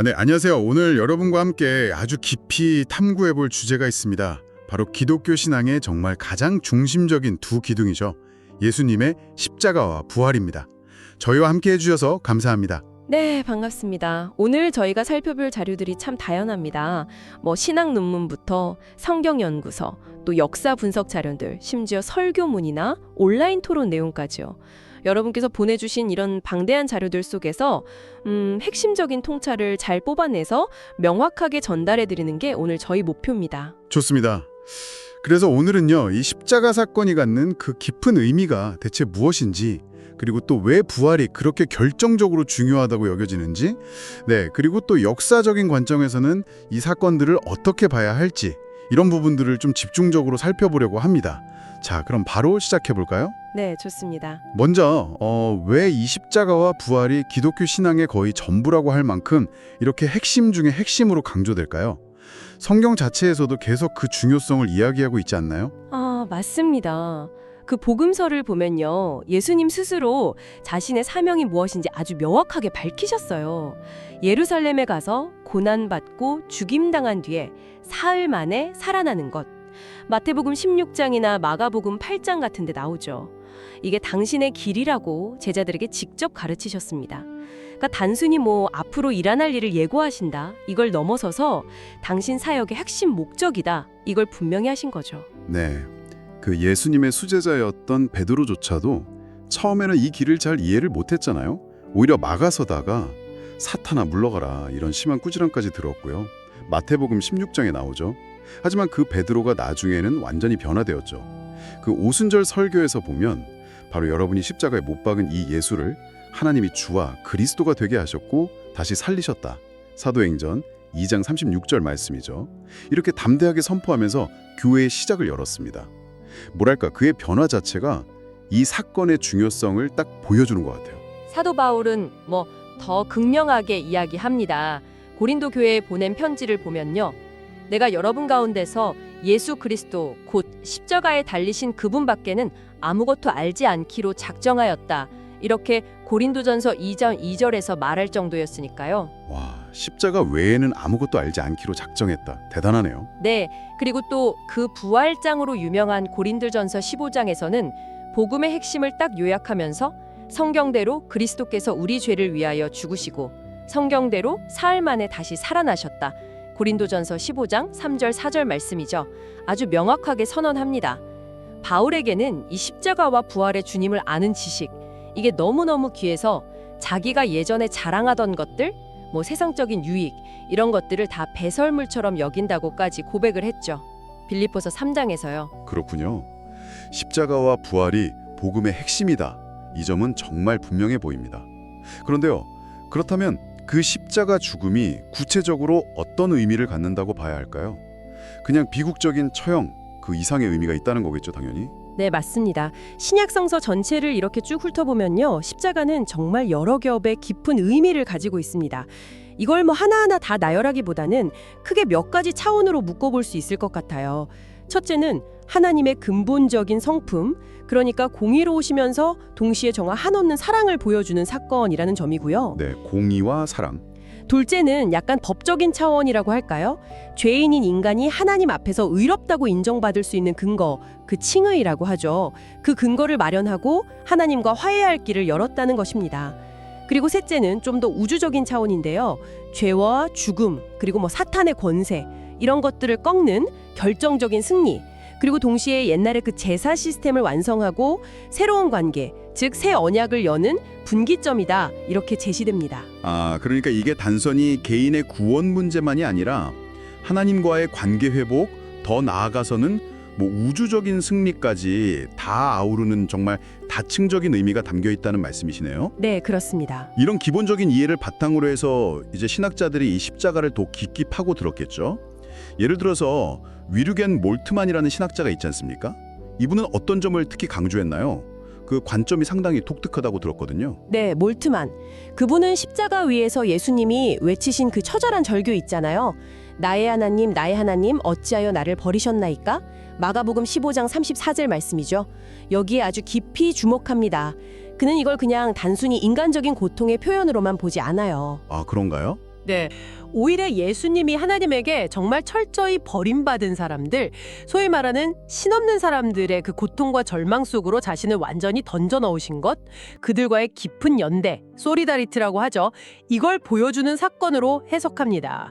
네, 안녕하세요. 오늘 여러분과 함께 아주 깊이 탐구해 볼 주제가 있습니다. 바로 기독교 신앙의 정말 가장 중심적인 두 기둥이죠. 예수님의 십자가와 부활입니다. 저희와 함께 해주셔서 감사합니다. 네, 반갑습니다. 오늘 저희가 살펴볼 자료들이 참 다양합니다. 신학 논문부터 성경 연구서, 또 역사 분석 자료들, 심지어 설교문이나 온라인 토론 내용까지요. 여러분께서 보내주신 이런 방대한 자료들 속에서 핵심적인 통찰을 잘 뽑아내서 명확하게 전달해드리는 게 오늘 저희 목표입니다. 좋습니다. 그래서 오늘은요, 이 십자가 사건이 갖는 그 깊은 의미가 대체 무엇인지, 그리고 또 왜 부활이 그렇게 결정적으로 중요하다고 여겨지는지, 그리고 또 역사적인 관점에서는 이 사건들을 어떻게 봐야 할지, 이런 부분들을 좀 집중적으로 살펴보려고 합니다. 자, 그럼 바로 시작해 볼까요? 네, 좋습니다. 먼저 왜 이 십자가와 부활이 기독교 신앙의 거의 전부라고 할 만큼 이렇게 핵심 중에 핵심으로 강조될까요? 성경 자체에서도 계속 그 중요성을 이야기하고 있지 않나요? 맞습니다. 그 복음서를 보면요, 예수님 스스로 자신의 사명이 무엇인지 아주 명확하게 밝히셨어요. 예루살렘에 가서 고난받고 죽임당한 뒤에 사흘 만에 살아나는 것. 마태복음 16장이나 마가복음 8장 같은 데 나오죠. 이게 당신의 길이라고 제자들에게 직접 가르치셨습니다. 그러니까 단순히 앞으로 일어날 일을 예고하신다, 이걸 넘어서서 당신 사역의 핵심 목적이다, 이걸 분명히 하신 거죠. 네, 그 예수님의 수제자였던 베드로조차도 처음에는 이 길을 잘 이해를 못했잖아요. 오히려 막아서다가 사탄아 물러가라 이런 심한 꾸지람까지 들었고요. 마태복음 16장에 나오죠. 하지만 그 베드로가 나중에는 완전히 변화되었죠. 그 오순절 설교에서 보면 바로 여러분이 십자가에 못 박은 이 예수를 하나님이 주와 그리스도가 되게 하셨고 다시 살리셨다. 사도행전 2장 36절 말씀이죠. 이렇게 담대하게 선포하면서 교회의 시작을 열었습니다. 뭐랄까, 그의 변화 자체가 이 사건의 중요성을 딱 보여주는 것 같아요. 사도 바울은 더 극명하게 이야기합니다. 고린도 교회에 보낸 편지를 보면요, 내가 여러분 가운데서 예수 그리스도 곧 십자가에 달리신 그분밖에는 아무것도 알지 않기로 작정하였다. 이렇게 고린도전서 2장 2절에서 말할 정도였으니까요. 와, 십자가 외에는 아무것도 알지 않기로 작정했다. 대단하네요. 네, 그리고 또 그 부활장으로 유명한 고린도전서 15장에서는 복음의 핵심을 딱 요약하면서 성경대로 그리스도께서 우리 죄를 위하여 죽으시고 성경대로 사흘 만에 다시 살아나셨다. 고린도전서 15장 3절 4절 말씀이죠. 아주 명확하게 선언합니다. 바울에게는 이 십자가와 부활의 주님을 아는 지식, 이게 너무너무 귀해서 자기가 예전에 자랑하던 것들, 세상적인 유익, 이런 것들을 다 배설물처럼 여긴다고까지 고백을 했죠. 빌립보서 3장에서요. 그렇군요. 십자가와 부활이 복음의 핵심이다. 이 점은 정말 분명해 보입니다. 그런데요, 그렇다면 그 십자가 죽음이 구체적으로 어떤 의미를 갖는다고 봐야 할까요? 그냥 비국적인 처형, 그 이상의 의미가 있다는 거겠죠, 당연히. 네, 맞습니다. 신약 성서 전체를 이렇게 쭉 훑어보면요, 십자가는 정말 여러 겹의 깊은 의미를 가지고 있습니다. 이걸 하나하나 다 나열하기보다는 크게 몇 가지 차원으로 묶어볼 수 있을 것 같아요. 첫째는 하나님의 근본적인 성품, 그러니까 공의로우시면서 동시에 정말 한없는 사랑을 보여주는 사건이라는 점이고요. 네, 공의와 사랑. 둘째는 약간 법적인 차원이라고 할까요? 죄인인 인간이 하나님 앞에서 의롭다고 인정받을 수 있는 근거, 그 칭의라고 하죠. 그 근거를 마련하고 하나님과 화해할 길을 열었다는 것입니다. 그리고 셋째는 좀 더 우주적인 차원인데요. 죄와 죽음, 그리고 사탄의 권세, 이런 것들을 꺾는 결정적인 승리, 그리고 동시에 옛날에 그 제사 시스템을 완성하고 새로운 관계, 즉 새 언약을 여는 분기점이다, 이렇게 제시됩니다. 그러니까 이게 단순히 개인의 구원 문제만이 아니라 하나님과의 관계 회복, 더 나아가서는 우주적인 승리까지 다 아우르는 정말 다층적인 의미가 담겨 있다는 말씀이시네요. 네, 그렇습니다. 이런 기본적인 이해를 바탕으로 해서 이제 신학자들이 이 십자가를 더 깊게 파고 들었겠죠. 예를 들어서 위르겐 몰트만이라는 신학자가 있지 않습니까? 이분은 어떤 점을 특히 강조했나요? 그 관점이 상당히 독특하다고 들었거든요. 네, 몰트만. 그분은 십자가 위에서 예수님이 외치신 그 처절한 절규 있잖아요. 나의 하나님, 어찌하여 나를 버리셨나이까? 마가복음 15장 34절 말씀이죠. 여기에 아주 깊이 주목합니다. 그는 이걸 그냥 단순히 인간적인 고통의 표현으로만 보지 않아요. 그런가요? 네. 오히려 예수님이 하나님에게 정말 철저히 버림받은 사람들, 소위 말하는 신없는 사람들의 그 고통과 절망 속으로 자신을 완전히 던져 넣으신 것, 그들과의 깊은 연대, 소리다리티라고 하죠. 이걸 보여주는 사건으로 해석합니다.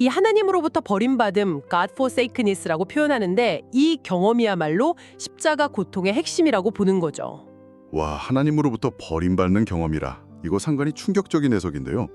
이 하나님으로부터 버림받음, God forsakenness라고 표현하는데 이 경험이야말로 십자가 고통의 핵심이라고 보는 거죠. 와, 하나님으로부터 버림받는 경험이라. 이거 상당히 충격적인 해석인데요.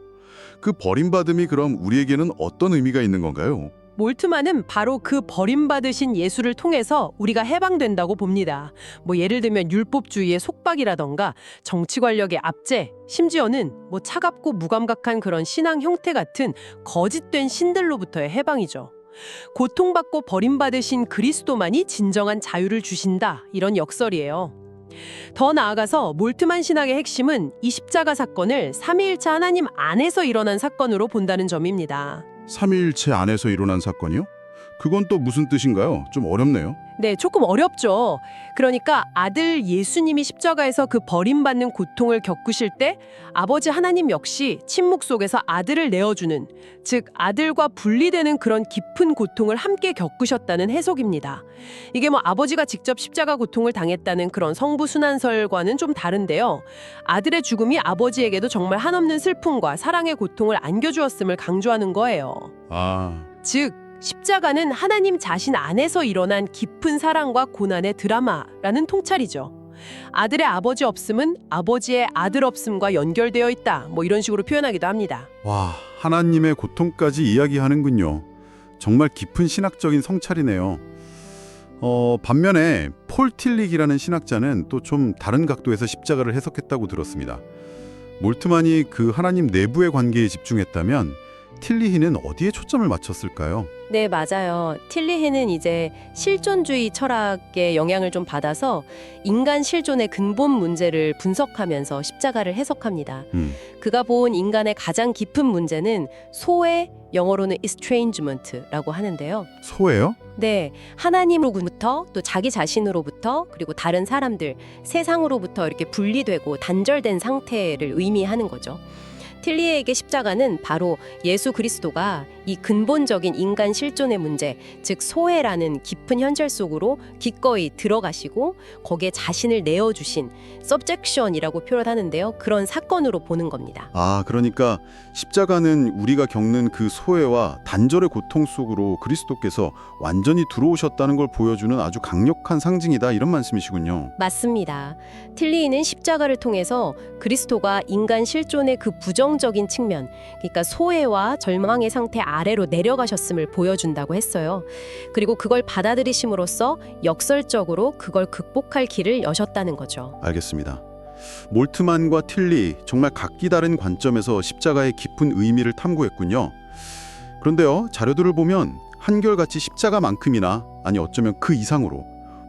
그 버림받음이 그럼 우리에게는 어떤 의미가 있는 건가요? 몰트만은 바로 그 버림받으신 예수를 통해서 우리가 해방된다고 봅니다. 예를 들면 율법주의의 속박이라던가 정치 권력의 압제, 심지어는 차갑고 무감각한 그런 신앙 형태 같은 거짓된 신들로부터의 해방이죠. 고통받고 버림받으신 그리스도만이 진정한 자유를 주신다, 이런 역설이에요. 더 나아가서 몰트만 신학의 핵심은 이 십자가 사건을 삼위일체 하나님 안에서 일어난 사건으로 본다는 점입니다. 삼위일체 안에서 일어난 사건이요? 그건 또 무슨 뜻인가요? 좀 어렵네요. 네, 조금 어렵죠. 그러니까 아들 예수님이 십자가에서 그 버림받는 고통을 겪으실 때 아버지 하나님 역시 침묵 속에서 아들을 내어주는, 즉 아들과 분리되는 그런 깊은 고통을 함께 겪으셨다는 해석입니다. 이게 아버지가 직접 십자가 고통을 당했다는 그런 성부순환설과는 좀 다른데요. 아들의 죽음이 아버지에게도 정말 한없는 슬픔과 사랑의 고통을 안겨주었음을 강조하는 거예요. 즉 십자가는 하나님 자신 안에서 일어난 깊은 사랑과 고난의 드라마라는 통찰이죠. 아들의 아버지 없음은 아버지의 아들 없음과 연결되어 있다, 이런 식으로 표현하기도 합니다. 와, 하나님의 고통까지 이야기하는군요. 정말 깊은 신학적인 성찰이네요. 반면에 폴 틸릭이라는 신학자는 또 좀 다른 각도에서 십자가를 해석했다고 들었습니다. 몰트만이 그 하나님 내부의 관계에 집중했다면 틸리히는 어디에 초점을 맞췄을까요? 네, 맞아요. 틸리히는 이제 실존주의 철학의 영향을 좀 받아서 인간 실존의 근본 문제를 분석하면서 십자가를 해석합니다. 그가 본 인간의 가장 깊은 문제는 소외, 영어로는 estrangement라고 하는데요. 소예요? 네, 하나님으로부터 또 자기 자신으로부터 그리고 다른 사람들, 세상으로부터 이렇게 분리되고 단절된 상태를 의미하는 거죠. 틸리에게 십자가는 바로 예수 그리스도가 이 근본적인 인간 실존의 문제, 즉 소외라는 깊은 현실 속으로 기꺼이 들어가시고 거기에 자신을 내어주신 subjection이라고 표현하는데요. 그런 사건으로 보는 겁니다. 그러니까 십자가는 우리가 겪는 그 소외와 단절의 고통 속으로 그리스도께서 완전히 들어오셨다는 걸 보여주는 아주 강력한 상징이다, 이런 말씀이시군요. 맞습니다. 틸리는 십자가를 통해서 그리스도가 인간 실존의 그 부정적인 측면, 그러니까 소외와 절망의 상태 아래로 내려가셨음을 보여준다고 했어요. 그리고 그걸 받아들이심으로써 역설적으로 그걸 극복할 길을 여셨다는 거죠. 알겠습니다. 몰트만과 틸리, 정말 각기 다른 관점에서 십자가의 깊은 의미를 탐구했군요. 그런데요, 자료들을 보면 한결같이 십자가만큼이나, 아니 어쩌면 그 이상으로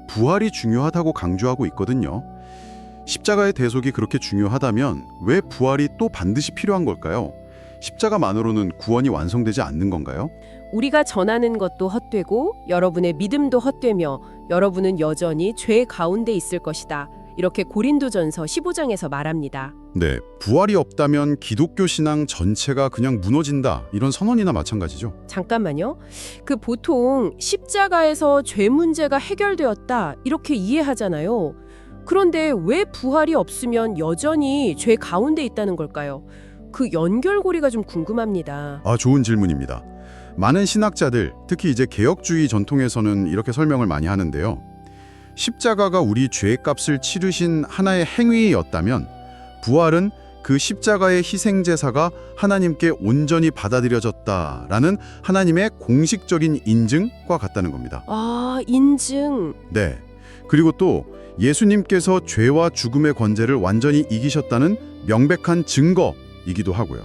부활이 중요하다고 강조하고 있거든요. 십자가의 대속이 그렇게 중요하다면 왜 부활이 또 반드시 필요한 걸까요? 십자가만으로는 구원이 완성되지 않는 건가요? 우리가 전하는 것도 헛되고 여러분의 믿음도 헛되며 여러분은 여전히 죄 가운데 있을 것이다. 이렇게 고린도전서 15장에서 말합니다. 네, 부활이 없다면 기독교 신앙 전체가 그냥 무너진다, 이런 선언이나 마찬가지죠. 잠깐만요. 보통 십자가에서 죄 문제가 해결되었다, 이렇게 이해하잖아요. 그런데 왜 부활이 없으면 여전히 죄 가운데 있다는 걸까요? 그 연결고리가 좀 궁금합니다. 좋은 질문입니다. 많은 신학자들, 특히 이제 개혁주의 전통에서는 이렇게 설명을 많이 하는데요. 십자가가 우리 죄의 값을 치르신 하나의 행위였다면 부활은 그 십자가의 희생제사가 하나님께 온전히 받아들여졌다라는 하나님의 공식적인 인증과 같다는 겁니다. 인증. 네. 그리고 또 예수님께서 죄와 죽음의 권세를 완전히 이기셨다는 명백한 증거이기도 하고요.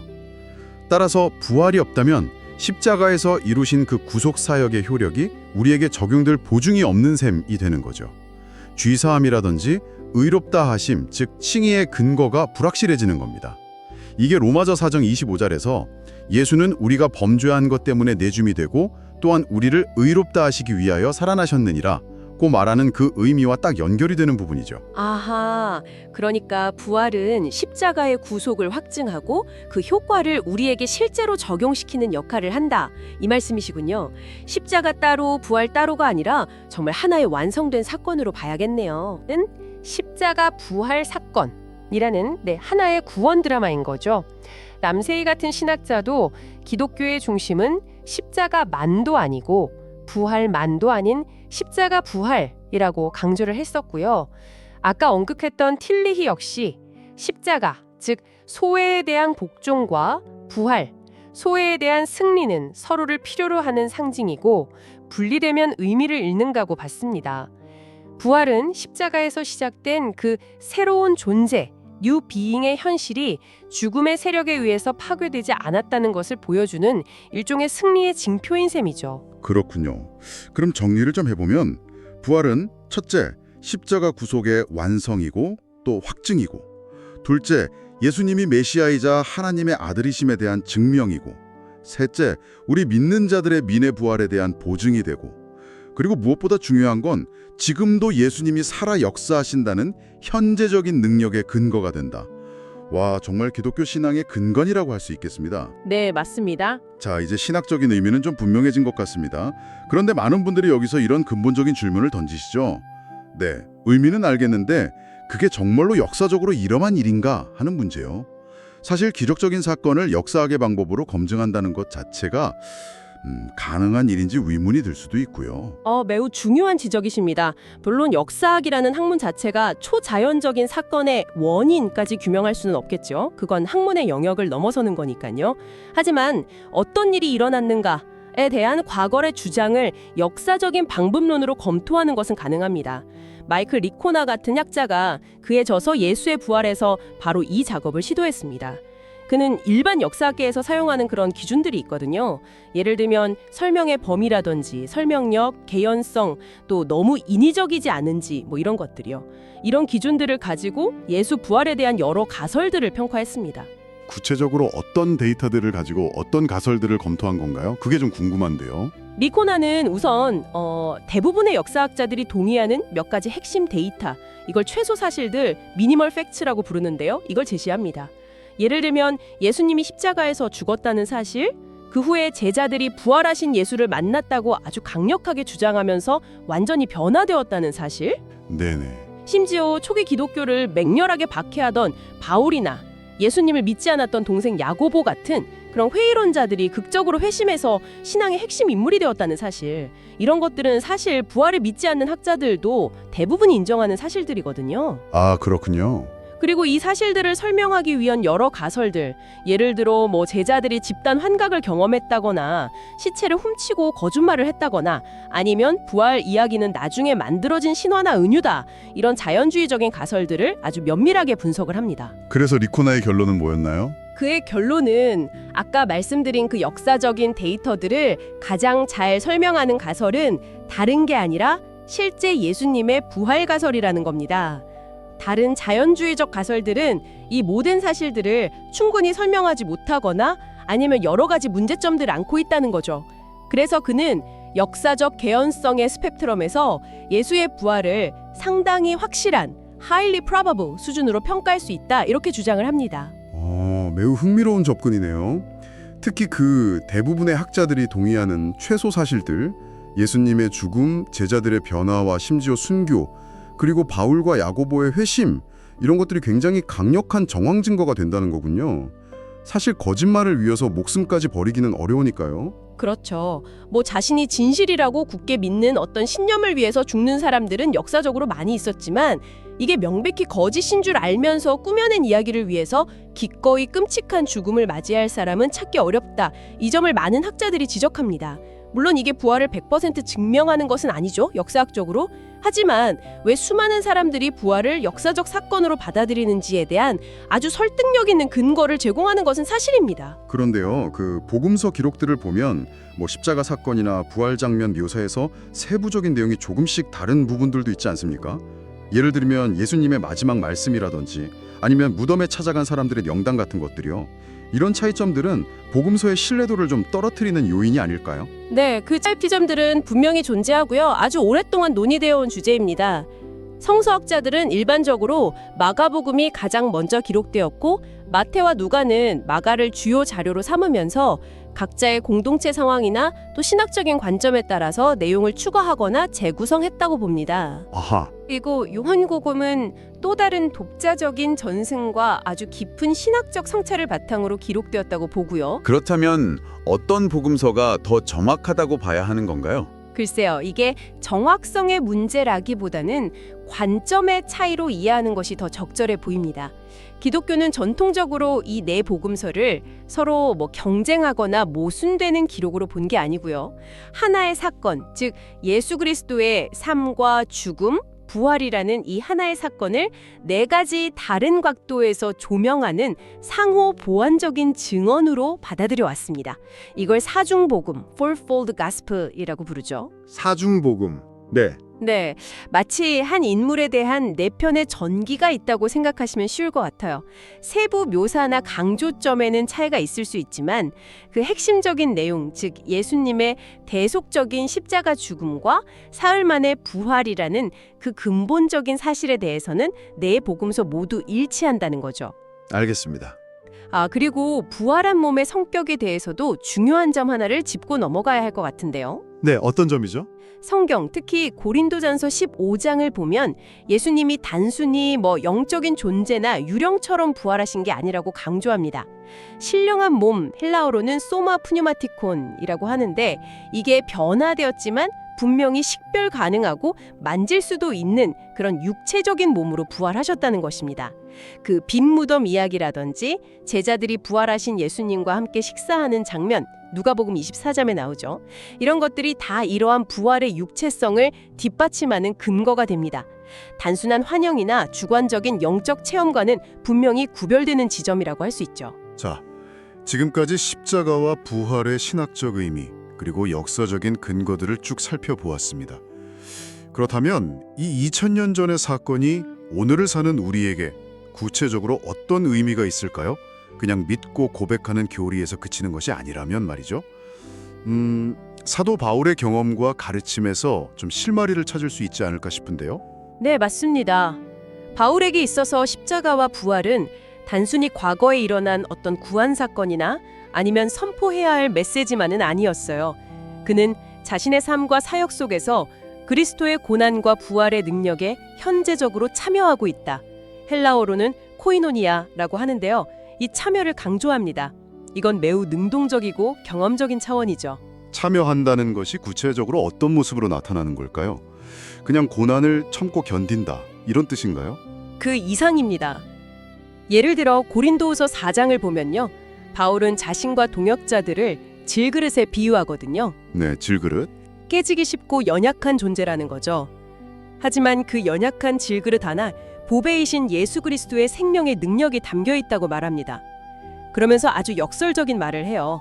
따라서 부활이 없다면 십자가에서 이루신 그 구속사역의 효력이 우리에게 적용될 보증이 없는 셈이 되는 거죠. 죄사함이라든지 의롭다 하심, 즉 칭의의 근거가 불확실해지는 겁니다. 이게 로마서 4장 25절에서 예수는 우리가 범죄한 것 때문에 내줌이 되고 또한 우리를 의롭다 하시기 위하여 살아나셨느니라, 고 말하는 그 의미와 딱 연결이 되는 부분이죠. 아하, 그러니까 부활은 십자가의 구속을 확증하고 그 효과를 우리에게 실제로 적용시키는 역할을 한다. 이 말씀이시군요. 십자가 따로 부활 따로가 아니라 정말 하나의 완성된 사건으로 봐야겠네요. 는 십자가 부활 사건이라는 하나의 구원 드라마인 거죠. 남세희 같은 신학자도 기독교의 중심은 십자가만도 아니고 부활만도 아닌 십자가 부활이라고 강조를 했었고요. 아까 언급했던 틸리히 역시 십자가, 즉 소외에 대한 복종과 부활, 소외에 대한 승리는 서로를 필요로 하는 상징이고 분리되면 의미를 잃는다고 봤습니다. 부활은 십자가에서 시작된 그 새로운 존재, 뉴 비잉의 현실이 죽음의 세력에 의해서 파괴되지 않았다는 것을 보여주는 일종의 승리의 징표인 셈이죠. 그렇군요. 그럼 정리를 좀 해보면 부활은 첫째, 십자가 구속의 완성이고 또 확증이고, 둘째, 예수님이 메시아이자 하나님의 아들이심에 대한 증명이고, 셋째, 우리 믿는 자들의 민의 부활에 대한 보증이 되고, 그리고 무엇보다 중요한 건 지금도 예수님이 살아 역사하신다는 현재적인 능력의 근거가 된다. 와, 정말 기독교 신앙의 근간이라고 할 수 있겠습니다. 네, 맞습니다. 자, 이제 신학적인 의미는 좀 분명해진 것 같습니다. 그런데 많은 분들이 여기서 이런 근본적인 질문을 던지시죠. 네, 의미는 알겠는데 그게 정말로 역사적으로 일어난 일인가 하는 문제요. 사실 기적적인 사건을 역사학의 방법으로 검증한다는 것 자체가 가능한 일인지 의문이 들 수도 있고요. 매우 중요한 지적이십니다. 물론 역사학이라는 학문 자체가 초자연적인 사건의 원인까지 규명할 수는 없겠죠. 그건 학문의 영역을 넘어서는 거니까요. 하지만 어떤 일이 일어났는가에 대한 과거의 주장을 역사적인 방법론으로 검토하는 것은 가능합니다. 마이클 리코나 같은 학자가 그에 져서 예수의 부활에서 바로 이 작업을 시도했습니다. 그는 일반 역사학계에서 사용하는 그런 기준들이 있거든요. 예를 들면 설명의 범위라든지 설명력, 개연성, 또 너무 인위적이지 않은지 이런 것들이요. 이런 기준들을 가지고 예수 부활에 대한 여러 가설들을 평가했습니다. 구체적으로 어떤 데이터들을 가지고 어떤 가설들을 검토한 건가요? 그게 좀 궁금한데요. 리코나는 우선 대부분의 역사학자들이 동의하는 몇 가지 핵심 데이터, 이걸 최소 사실들, 미니멀 팩츠라고 부르는데요. 이걸 제시합니다. 예를 들면 예수님이 십자가에서 죽었다는 사실, 그 후에 제자들이 부활하신 예수를 만났다고 아주 강력하게 주장하면서 완전히 변화되었다는 사실, 네네. 심지어 초기 기독교를 맹렬하게 박해하던 바울이나 예수님을 믿지 않았던 동생 야고보 같은 그런 회의론자들이 극적으로 회심해서 신앙의 핵심 인물이 되었다는 사실, 이런 것들은 사실 부활을 믿지 않는 학자들도 대부분이 인정하는 사실들이거든요. 아, 그렇군요. 그리고 이 사실들을 설명하기 위한 여러 가설들, 예를 들어 제자들이 집단 환각을 경험했다거나 시체를 훔치고 거짓말을 했다거나 아니면 부활 이야기는 나중에 만들어진 신화나 은유다, 이런 자연주의적인 가설들을 아주 면밀하게 분석을 합니다. 그래서 리코나의 결론은 뭐였나요? 그의 결론은 아까 말씀드린 그 역사적인 데이터들을 가장 잘 설명하는 가설은 다른 게 아니라 실제 예수님의 부활 가설이라는 겁니다. 다른 자연주의적 가설들은 이 모든 사실들을 충분히 설명하지 못하거나 아니면 여러 가지 문제점들을 안고 있다는 거죠. 그래서 그는 역사적 개연성의 스펙트럼에서 예수의 부활을 상당히 확실한 highly probable 수준으로 평가할 수 있다, 이렇게 주장을 합니다. 매우 흥미로운 접근이네요. 특히 그 대부분의 학자들이 동의하는 최소 사실들, 예수님의 죽음, 제자들의 변화와 심지어 순교, 그리고 바울과 야고보의 회심, 이런 것들이 굉장히 강력한 정황 증거가 된다는 거군요. 사실 거짓말을 위해서 목숨까지 버리기는 어려우니까요. 그렇죠. 자신이 진실이라고 굳게 믿는 어떤 신념을 위해서 죽는 사람들은 역사적으로 많이 있었지만 이게 명백히 거짓인 줄 알면서 꾸며낸 이야기를 위해서 기꺼이 끔찍한 죽음을 맞이할 사람은 찾기 어렵다. 이 점을 많은 학자들이 지적합니다. 물론 이게 부활을 100% 증명하는 것은 아니죠, 역사학적으로. 하지만 왜 수많은 사람들이 부활을 역사적 사건으로 받아들이는지에 대한 아주 설득력 있는 근거를 제공하는 것은 사실입니다. 그런데요, 그 복음서 기록들을 보면 십자가 사건이나 부활 장면 묘사에서 세부적인 내용이 조금씩 다른 부분들도 있지 않습니까? 예를 들면 예수님의 마지막 말씀이라든지 아니면 무덤에 찾아간 사람들의 명단 같은 것들이요. 이런 차이점들은 복음서의 신뢰도를 좀 떨어뜨리는 요인이 아닐까요? 네, 그 차이점들은 분명히 존재하고요. 아주 오랫동안 논의되어 온 주제입니다. 성서학자들은 일반적으로 마가복음이 가장 먼저 기록되었고 마태와 누가는 마가를 주요 자료로 삼으면서 각자의 공동체 상황이나 또 신학적인 관점에 따라서 내용을 추가하거나 재구성했다고 봅니다. 아하, 그리고 요한복음은 또 다른 독자적인 전승과 아주 깊은 신학적 성찰을 바탕으로 기록되었다고 보고요. 그렇다면 어떤 복음서가 더 정확하다고 봐야 하는 건가요? 글쎄요, 이게 정확성의 문제라기보다는 관점의 차이로 이해하는 것이 더 적절해 보입니다. 기독교는 전통적으로 이 네 복음서를 서로 경쟁하거나 모순되는 기록으로 본 게 아니고요. 하나의 사건, 즉 예수 그리스도의 삶과 죽음, 부활이라는 이 하나의 사건을 네 가지 다른 각도에서 조명하는 상호 보완적인 증언으로 받아들여 왔습니다. 이걸 사중복음, fourfold gospel이라고 부르죠. 사중복음. 네. 네, 마치 한 인물에 대한 네 편의 전기가 있다고 생각하시면 쉬울 것 같아요. 세부 묘사나 강조점에는 차이가 있을 수 있지만 그 핵심적인 내용, 즉 예수님의 대속적인 십자가 죽음과 사흘 만의 부활이라는 그 근본적인 사실에 대해서는 네 복음서 모두 일치한다는 거죠. 알겠습니다. 그리고 부활한 몸의 성격에 대해서도 중요한 점 하나를 짚고 넘어가야 할 것 같은데요. 네, 어떤 점이죠? 성경, 특히 고린도전서 15장을 보면 예수님이 단순히 영적인 존재나 유령처럼 부활하신 게 아니라고 강조합니다. 신령한 몸, 헬라어로는 소마 푸뉴마티콘이라고 하는데 이게 변화되었지만 분명히 식별 가능하고 만질 수도 있는 그런 육체적인 몸으로 부활하셨다는 것입니다. 그 빈 무덤 이야기라든지 제자들이 부활하신 예수님과 함께 식사하는 장면, 누가복음 24장에 나오죠. 이런 것들이 다 이러한 부활의 육체성을 뒷받침하는 근거가 됩니다. 단순한 환영이나 주관적인 영적 체험과는 분명히 구별되는 지점이라고 할 수 있죠. 자, 지금까지 십자가와 부활의 신학적 의미 그리고 역사적인 근거들을 쭉 살펴보았습니다. 그렇다면 이 2000년 전의 사건이 오늘을 사는 우리에게 구체적으로 어떤 의미가 있을까요? 그냥 믿고 고백하는 교리에서 그치는 것이 아니라면 말이죠. 사도 바울의 경험과 가르침에서 좀 실마리를 찾을 수 있지 않을까 싶은데요. 네, 맞습니다. 바울에게 있어서 십자가와 부활은 단순히 과거에 일어난 어떤 구원 사건이나 아니면 선포해야 할 메시지만은 아니었어요. 그는 자신의 삶과 사역 속에서 그리스도의 고난과 부활의 능력에 현재적으로 참여하고 있다. 헬라어로는 코이노니아라고 하는데요. 이 참여를 강조합니다. 이건 매우 능동적이고 경험적인 차원이죠. 참여한다는 것이 구체적으로 어떤 모습으로 나타나는 걸까요? 그냥 고난을 참고 견딘다 이런 뜻인가요? 그 이상입니다. 예를 들어 고린도후서 4장을 보면요. 바울은 자신과 동역자들을 질그릇에 비유하거든요. 네, 질그릇. 깨지기 쉽고 연약한 존재라는 거죠. 하지만 그 연약한 질그릇 하나 보배이신 예수 그리스도의 생명의 능력이 담겨 있다고 말합니다. 그러면서 아주 역설적인 말을 해요.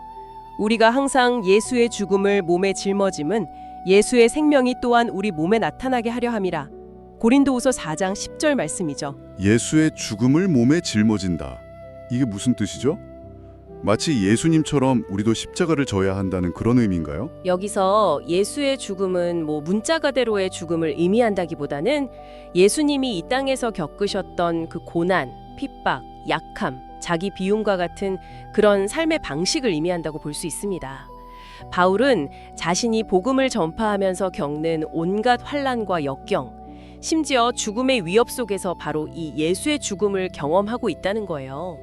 우리가 항상 예수의 죽음을 몸에 짊어짐은 예수의 생명이 또한 우리 몸에 나타나게 하려 함이라. 고린도후서 4장 10절 말씀이죠. 예수의 죽음을 몸에 짊어진다. 이게 무슨 뜻이죠? 마치 예수님처럼 우리도 십자가를 져야 한다는 그런 의미인가요? 여기서 예수의 죽음은 문자가대로의 죽음을 의미한다기보다는 예수님이 이 땅에서 겪으셨던 그 고난, 핍박, 약함, 자기 비움과 같은 그런 삶의 방식을 의미한다고 볼 수 있습니다. 바울은 자신이 복음을 전파하면서 겪는 온갖 환난과 역경, 심지어 죽음의 위협 속에서 바로 이 예수의 죽음을 경험하고 있다는 거예요.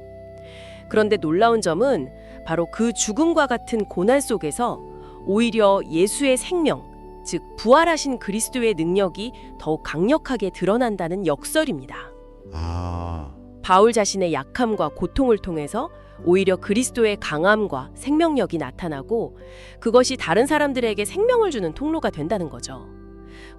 그런데 놀라운 점은 바로 그 죽음과 같은 고난 속에서 오히려 예수의 생명, 즉 부활하신 그리스도의 능력이 더욱 강력하게 드러난다는 역설입니다. 바울 자신의 약함과 고통을 통해서 오히려 그리스도의 강함과 생명력이 나타나고 그것이 다른 사람들에게 생명을 주는 통로가 된다는 거죠.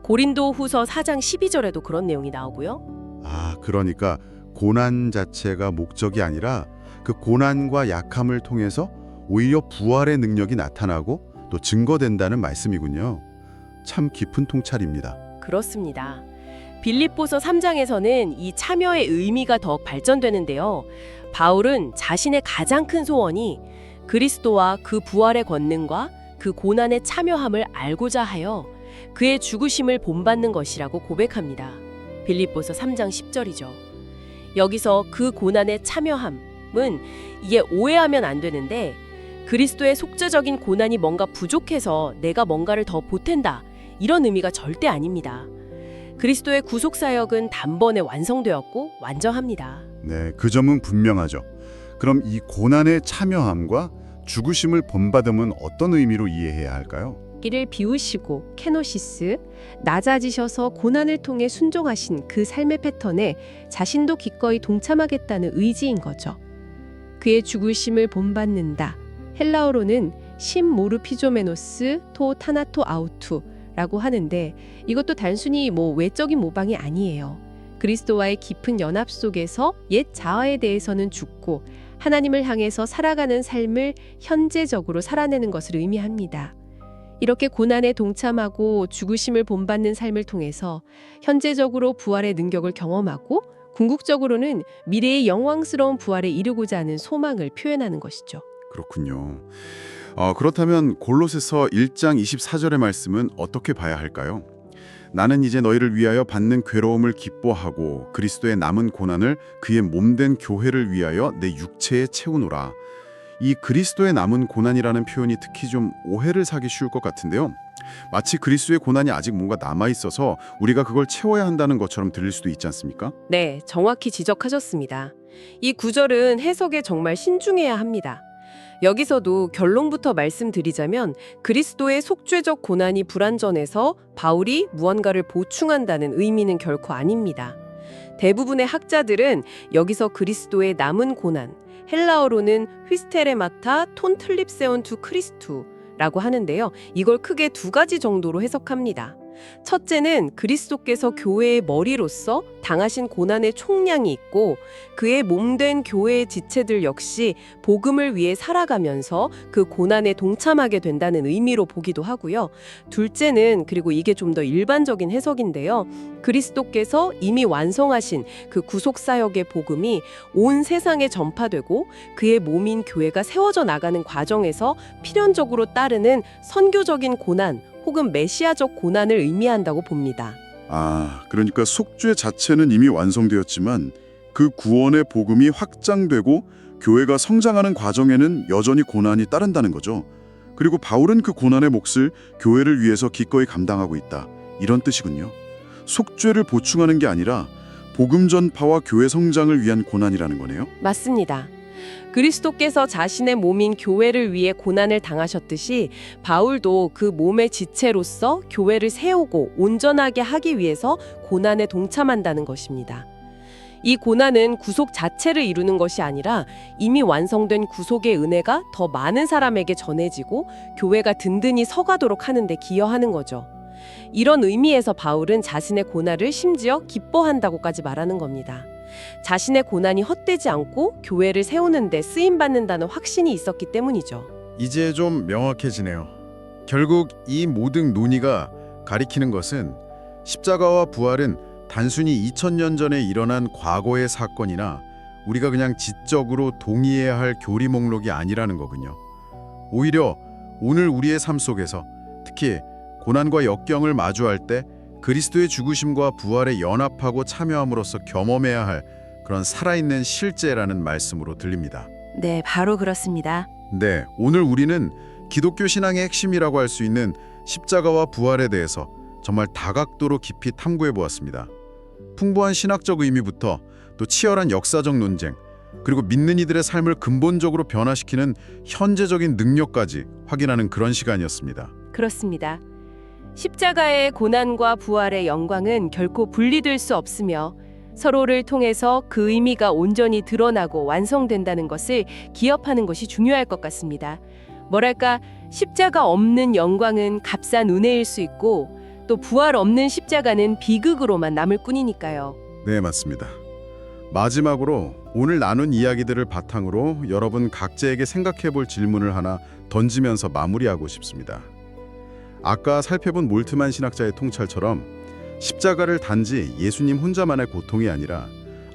고린도후서 4장 12절에도 그런 내용이 나오고요. 그러니까 고난 자체가 목적이 아니라 그 고난과 약함을 통해서 오히려 부활의 능력이 나타나고 또 증거된다는 말씀이군요. 참 깊은 통찰입니다. 그렇습니다. 빌립보서 3장에서는 이 참여의 의미가 더욱 발전되는데요. 바울은 자신의 가장 큰 소원이 그리스도와 그 부활의 권능과 그 고난에 참여함을 알고자 하여 그의 죽으심을 본받는 것이라고 고백합니다. 빌립보서 3장 10절이죠. 여기서 그 고난에 참여함은 이게 오해하면 안 되는데 그리스도의 속죄적인 고난이 뭔가 부족해서 내가 뭔가를 더 보탠다 이런 의미가 절대 아닙니다. 그리스도의 구속 사역은 단번에 완성되었고 완전합니다. 네, 그 점은 분명하죠. 그럼 이 고난에 참여함과 죽으심을 본받음은 어떤 의미로 이해해야 할까요? 이를 비우시고 케노시스, 낮아지셔서 고난을 통해 순종하신 그 삶의 패턴에 자신도 기꺼이 동참하겠다는 의지인 거죠. 그의 죽으심을 본받는다. 헬라어로는 심 모르피조메노스 토 타나토 아우투라고 하는데 이것도 단순히 외적인 모방이 아니에요. 그리스도와의 깊은 연합 속에서 옛 자아에 대해서는 죽고 하나님을 향해서 살아가는 삶을 현재적으로 살아내는 것을 의미합니다. 이렇게 고난에 동참하고 죽으심을 본받는 삶을 통해서 현재적으로 부활의 능력을 경험하고 궁극적으로는 미래의 영광스러운 부활에 이르고자 하는 소망을 표현하는 것이죠. 그렇군요. 그렇다면 골로새서 1장 24절의 말씀은 어떻게 봐야 할까요? 나는 이제 너희를 위하여 받는 괴로움을 기뻐하고 그리스도의 남은 고난을 그의 몸된 교회를 위하여 내 육체에 채우노라. 이 그리스도의 남은 고난이라는 표현이 특히 좀 오해를 사기 쉬울 것 같은데요. 마치 그리스도의 고난이 아직 뭔가 남아있어서 우리가 그걸 채워야 한다는 것처럼 들릴 수도 있지 않습니까? 네, 정확히 지적하셨습니다. 이 구절은 해석에 정말 신중해야 합니다. 여기서도 결론부터 말씀드리자면 그리스도의 속죄적 고난이 불완전해서 바울이 무언가를 보충한다는 의미는 결코 아닙니다. 대부분의 학자들은 여기서 그리스도의 남은 고난, 헬라어로는 휘스테레마타 톤 틀립세온 투 크리스투라고 하는데요. 이걸 크게 두 가지 정도로 해석합니다. 첫째는 그리스도께서 교회의 머리로서 당하신 고난의 총량이 있고 그의 몸된 교회의 지체들 역시 복음을 위해 살아가면서 그 고난에 동참하게 된다는 의미로 보기도 하고요. 둘째는 그리고 이게 좀 더 일반적인 해석인데요. 그리스도께서 이미 완성하신 그 구속사역의 복음이 온 세상에 전파되고 그의 몸인 교회가 세워져 나가는 과정에서 필연적으로 따르는 선교적인 고난 혹은 메시아적 고난을 의미한다고 봅니다. 그러니까 속죄 자체는 이미 완성되었지만 그 구원의 복음이 확장되고 교회가 성장하는 과정에는 여전히 고난이 따른다는 거죠. 그리고 바울은 그 고난의 몫을 교회를 위해서 기꺼이 감당하고 있다. 이런 뜻이군요. 속죄를 보충하는 게 아니라 복음 전파와 교회 성장을 위한 고난이라는 거네요. 맞습니다. 그리스도께서 자신의 몸인 교회를 위해 고난을 당하셨듯이 바울도 그 몸의 지체로서 교회를 세우고 온전하게 하기 위해서 고난에 동참한다는 것입니다. 이 고난은 구속 자체를 이루는 것이 아니라 이미 완성된 구속의 은혜가 더 많은 사람에게 전해지고 교회가 든든히 서가도록 하는 데 기여하는 거죠. 이런 의미에서 바울은 자신의 고난을 심지어 기뻐한다고까지 말하는 겁니다. 자신의 고난이 헛되지 않고 교회를 세우는 데 쓰임받는다는 확신이 있었기 때문이죠. 이제 좀 명확해지네요. 결국 이 모든 논의가 가리키는 것은 십자가와 부활은 단순히 2000년 전에 일어난 과거의 사건이나 우리가 그냥 지적으로 동의해야 할 교리 목록이 아니라는 거군요. 오히려 오늘 우리의 삶 속에서 특히 고난과 역경을 마주할 때 그리스도의 죽으심과 부활에 연합하고 참여함으로써 경험해야 할 그런 살아있는 실제라는 말씀으로 들립니다. 네, 바로 그렇습니다. 네, 오늘 우리는 기독교 신앙의 핵심이라고 할 수 있는 십자가와 부활에 대해서 정말 다각도로 깊이 탐구해 보았습니다. 풍부한 신학적 의미부터 또 치열한 역사적 논쟁, 그리고 믿는 이들의 삶을 근본적으로 변화시키는 현재적인 능력까지 확인하는 그런 시간이었습니다. 그렇습니다. 십자가의 고난과 부활의 영광은 결코 분리될 수 없으며 서로를 통해서 그 의미가 온전히 드러나고 완성된다는 것을 기억하는 것이 중요할 것 같습니다. 뭐랄까, 십자가 없는 영광은 값싼 은혜일 수 있고 또 부활 없는 십자가는 비극으로만 남을 뿐이니까요. 네, 맞습니다. 마지막으로 오늘 나눈 이야기들을 바탕으로 여러분 각자에게 생각해 볼 질문을 하나 던지면서 마무리하고 싶습니다. 아까 살펴본 몰트만 신학자의 통찰처럼 십자가를 단지 예수님 혼자만의 고통이 아니라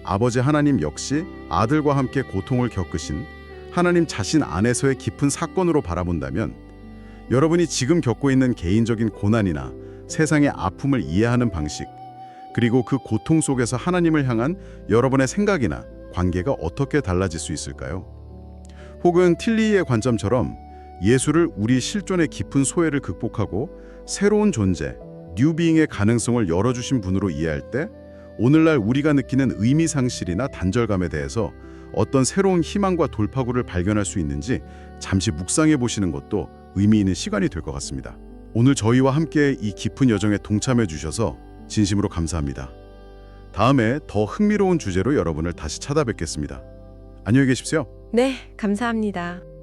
아버지 하나님 역시 아들과 함께 고통을 겪으신 하나님 자신 안에서의 깊은 사건으로 바라본다면 여러분이 지금 겪고 있는 개인적인 고난이나 세상의 아픔을 이해하는 방식, 그리고 그 고통 속에서 하나님을 향한 여러분의 생각이나 관계가 어떻게 달라질 수 있을까요? 혹은 틸리의 관점처럼 예수를 우리 실존의 깊은 소외를 극복하고 새로운 존재, 뉴비잉의 가능성을 열어주신 분으로 이해할 때 오늘날 우리가 느끼는 의미 상실이나 단절감에 대해서 어떤 새로운 희망과 돌파구를 발견할 수 있는지 잠시 묵상해 보시는 것도 의미 있는 시간이 될 것 같습니다. 오늘 저희와 함께 이 깊은 여정에 동참해 주셔서 진심으로 감사합니다. 다음에 더 흥미로운 주제로 여러분을 다시 찾아뵙겠습니다. 안녕히 계십시오. 네, 감사합니다.